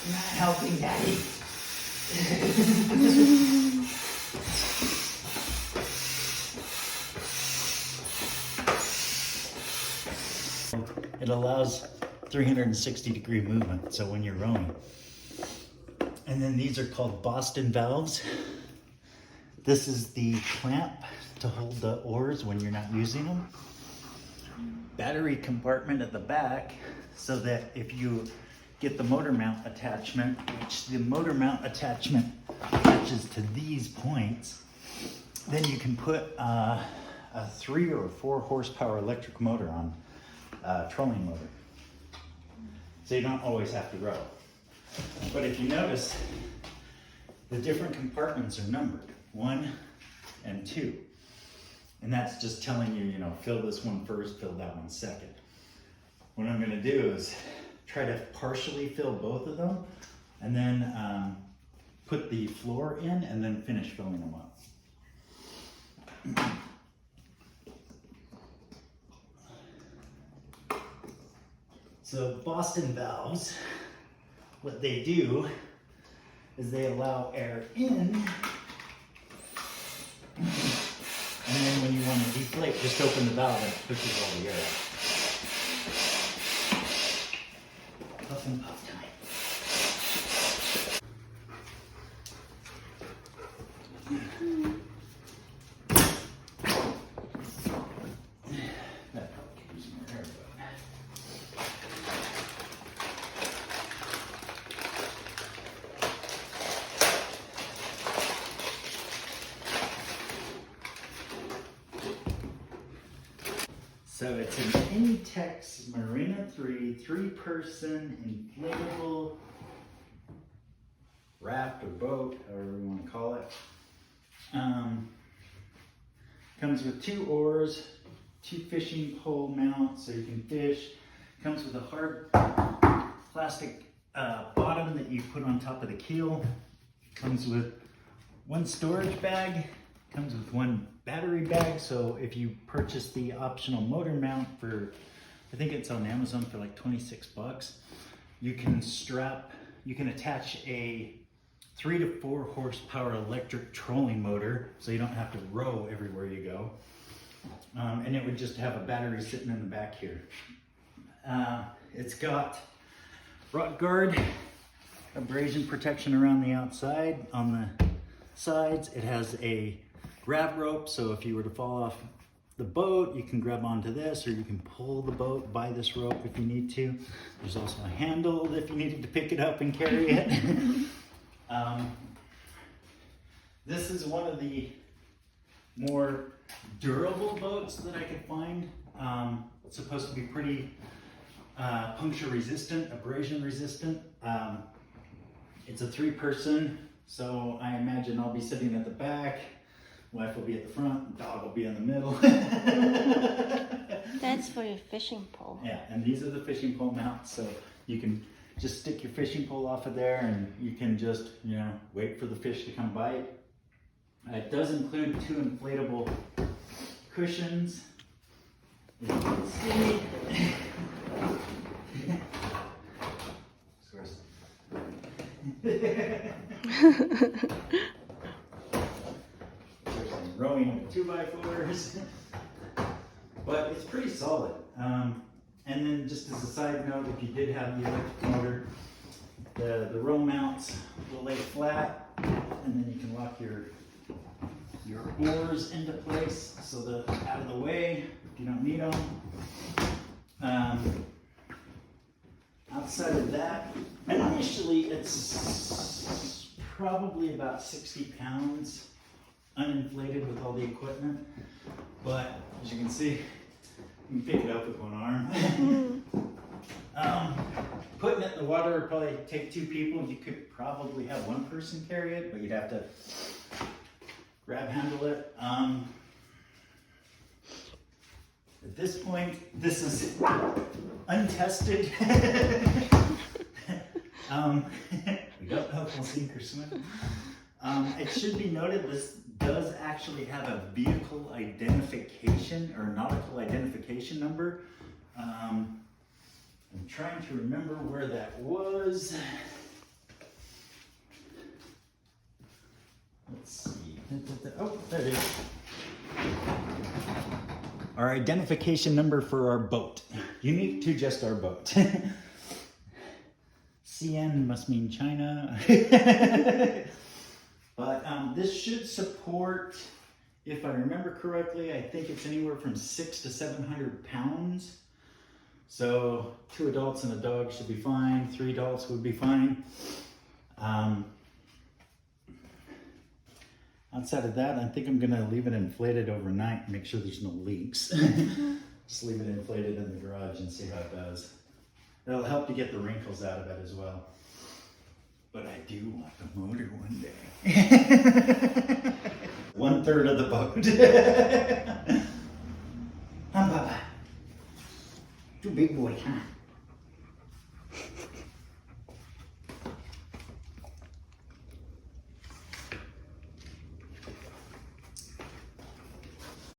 Not helping Daddy. It allows 360-degree movement, so when you're rowing. And then these are called Boston valves. This is the clamp to hold the oars when you're not using them. Battery compartment at the back, so that if you get the motor mount attachment, which the motor mount attachment attaches to these points, then you can put a 3 or 4 horsepower electric motor on a trolling motor. So you don't always have to row. But if you notice, the different compartments are numbered, 1 and 2. And that's just telling you, fill this one first, fill that one second. What I'm gonna do is try to partially fill both of them, and then put the floor in, and then finish filling them up. So Boston valves, what they do is they allow air in, and then when you want to deflate, just open the valve and it pushes all the air out. Puff and puff time. That probably could use more air, but... So it's an Intex Marina 3 3-person inflatable raft or boat, however you want to call it. Comes with 2 oars, 2 fishing pole mounts so you can fish. Comes with a hard plastic bottom that you put on top of the keel. Comes with 1 storage bag. Comes with 1 battery bag, so if you purchase the optional motor mount for, I think it's on Amazon for like 26 bucks, you can attach a 3 to 4 horsepower electric trolling motor, so you don't have to row everywhere you go. And it would just have a battery sitting in the back here. It's got rot guard, abrasion protection around the outside, on the sides. It has a grab rope, so if you were to fall off the boat, you can grab onto this, or you can pull the boat by this rope if you need to. There's also a handle if you needed to pick it up and carry it. This is one of the more durable boats that I could find. It's supposed to be pretty puncture resistant, abrasion resistant. It's a 3-person, so I imagine I'll be sitting at the back. Wife will be at the front, dog will be in the middle. That's for your fishing pole. Yeah, and these are the fishing pole mounts, so you can just stick your fishing pole off of there, and you can just, wait for the fish to come bite. It does include 2 inflatable cushions. As you can see. Rowing with 2x4s, but it's pretty solid. And then just as a side note, if you did have the electric motor, the row mounts will lay flat, and then you can lock your oars into place so they're out of the way if you don't need them. Outside of that, initially it's probably about 60 pounds uninflated with all the equipment, but as you can see, you can pick it up with 1 arm. Putting it in the water would probably take 2 people. You could probably have 1 person carry it, but you'd have to grab handle it. At this point, this is untested. We don't know if we'll sink or swim. It should be noted this does actually have a vehicle identification or nautical identification number. I'm trying to remember where that was. Let's see. Oh, there it is. Our identification number for our boat. Unique to just our boat. CN must mean China. But this should support, if I remember correctly, I think it's anywhere from 600 to 700 pounds. So 2 adults and a dog should be fine. 3 adults would be fine. Outside of that, I think I'm gonna leave it inflated overnight and make sure there's no leaks. Just leave it inflated in the garage and see how it does. That'll help to get the wrinkles out of it as well. But I do want the motor one day. 1/3 of the boat. Bye-bye. Too big boy, huh?